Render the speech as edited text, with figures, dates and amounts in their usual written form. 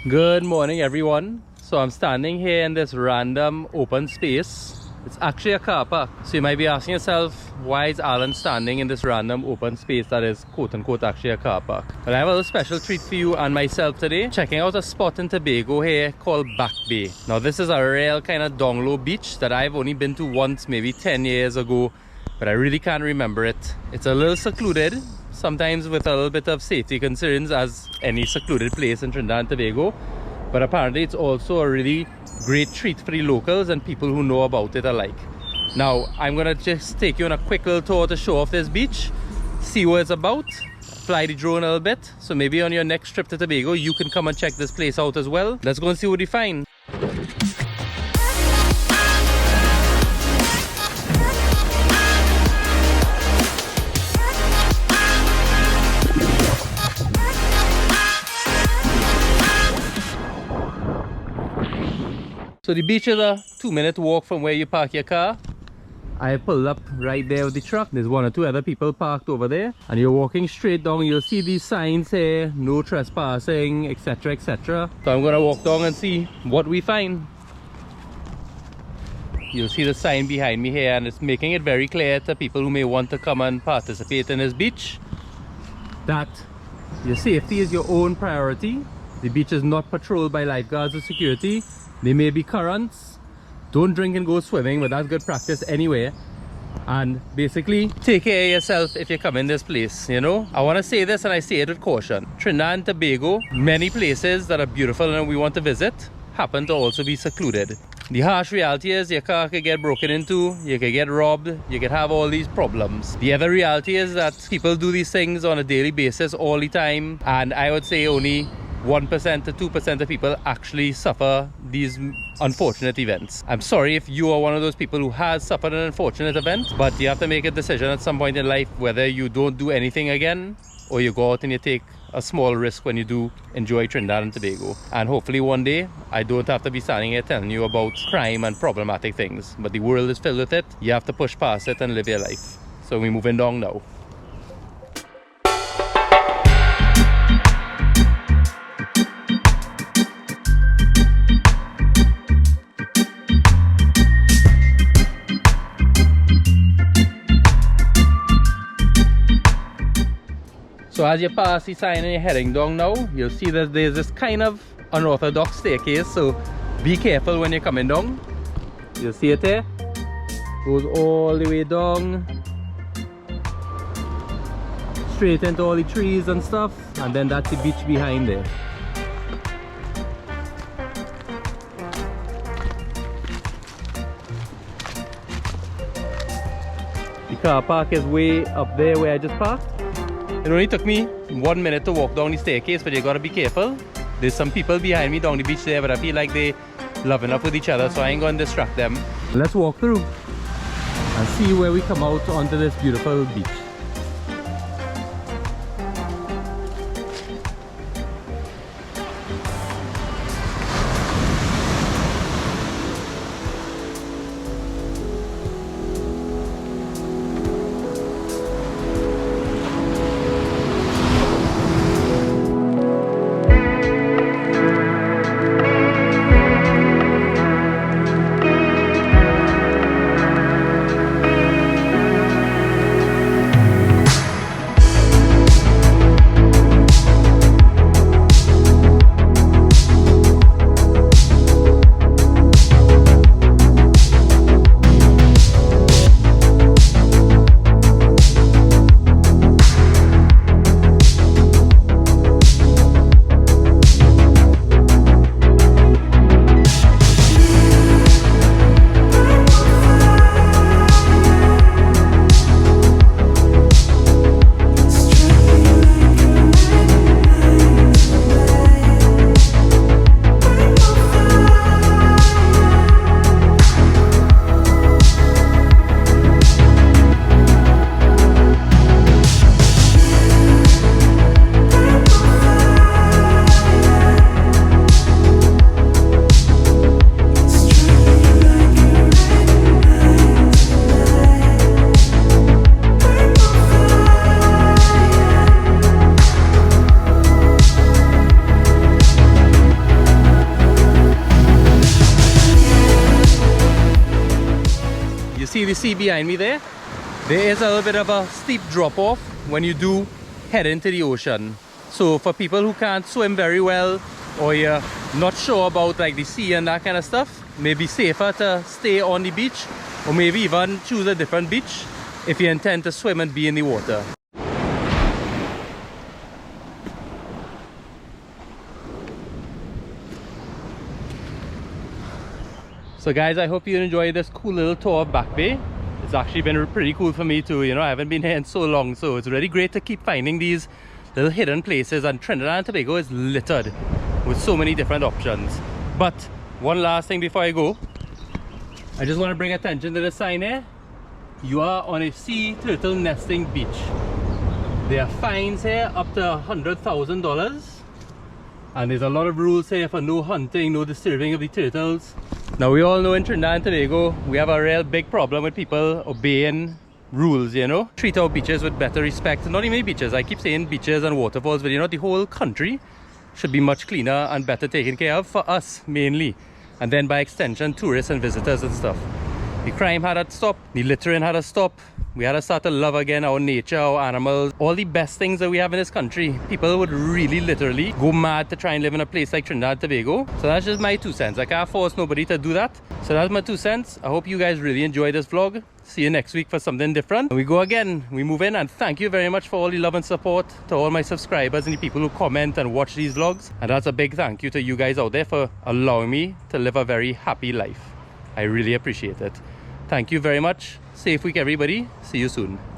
Good morning, everyone. So I'm standing here in this random open space. It's actually a car park. So you might be asking yourself, why is Alan standing in this random open space that is quote-unquote actually a car park? Well, I have a little special treat for you and myself today. Checking out a spot in Tobago here called Back Bay. Now this is a real kind of down low beach that I've only been to once, maybe 10 years ago, but I really can't remember it. It's a little secluded, sometimes with a little bit of safety concerns, as any secluded place in Trinidad and Tobago. But apparently it's also a really great treat for the locals and people who know about it alike. Now I'm gonna just take you on a quick little tour to show off this beach, see what it's about, fly the drone a little bit, so maybe on your next trip to Tobago you can come and check this place out as well. Let's go and see what we find. So the beach is a 2-minute walk from where you park your car. I pulled up right there with the truck. There's one or two other people parked over there. And you're walking straight down. You'll see these signs here, no trespassing, etc, etc. So I'm gonna walk down and see what we find. You'll see the sign behind me here, and it's making it very clear to people who may want to come and participate in this beach that your safety is your own priority. The beach is not patrolled by lifeguards or security. There may be currents. Don't drink and go swimming, but that's good practice anyway. And basically, take care of yourself if you come in this place, you know? I want to say this and I say it with caution. Trinidad and Tobago, many places that are beautiful and we want to visit, happen to also be secluded. The harsh reality is your car could get broken into, you could get robbed, you could have all these problems. The other reality is that people do these things on a daily basis all the time, and I would say only 1% to 2% of people actually suffer these unfortunate events. I'm sorry if you are one of those people who has suffered an unfortunate event, but you have to make a decision at some point in life whether you don't do anything again or you go out and you take a small risk when you do enjoy Trinidad and Tobago. And hopefully one day I don't have to be standing here telling you about crime and problematic things, but the world is filled with it. You have to push past it and live your life. So we're moving down now. So as you pass the sign and you're heading down now, you'll see that there's this kind of unorthodox staircase, so be careful when you're coming down. You'll see it there. Goes all the way down, straight into all the trees and stuff, and then that's the beach behind there. The car park is way up there where I just parked. It only took me 1 minute to walk down the staircase, but you gotta be careful. There's some people behind me down the beach there, but I feel like they love enough with each other, so I ain't gonna distract them. Let's walk through and see where we come out onto this beautiful beach. you see behind me there, there is a little bit of a steep drop off when you do head into the ocean. So for people who can't swim very well, or you're not sure about like the sea and that kind of stuff, maybe safer to stay on the beach, or maybe even choose a different beach if you intend to swim and be in the water. So guys, I hope you enjoyed this cool little tour of Back Bay. It's actually been pretty cool for me too. You know, I haven't been here in so long, so it's really great to keep finding these little hidden places, and Trinidad and Tobago is littered with so many different options. But one last thing before I go, I just want to bring attention to the sign here. You are on a sea turtle nesting beach. There are fines here up to $100,000, and there's a lot of rules here for no hunting, no disturbing of the turtles. Now we all know in Trinidad and Tobago we have a real big problem with people obeying rules, you know. Treat our beaches with better respect. Not even beaches, I keep saying beaches and waterfalls, but you know, the whole country should be much cleaner and better taken care of, for us mainly, and then by extension tourists and visitors and stuff. The crime had to stop, the littering had to stop. We had to start to love again our nature, our animals, all the best things that we have in this country. People would really literally go mad to try and live in a place like Trinidad and Tobago. So that's just my 2 cents. I can't force nobody to do that. So that's my 2 cents. I hope you guys really enjoyed this vlog. See you next week for something different. And we go again, we move in, and thank you very much for all the love and support to all my subscribers and the people who comment and watch these vlogs. And that's a big thank you to you guys out there for allowing me to live a very happy life. I really appreciate it. Thank you very much. Safe week everybody. See you soon.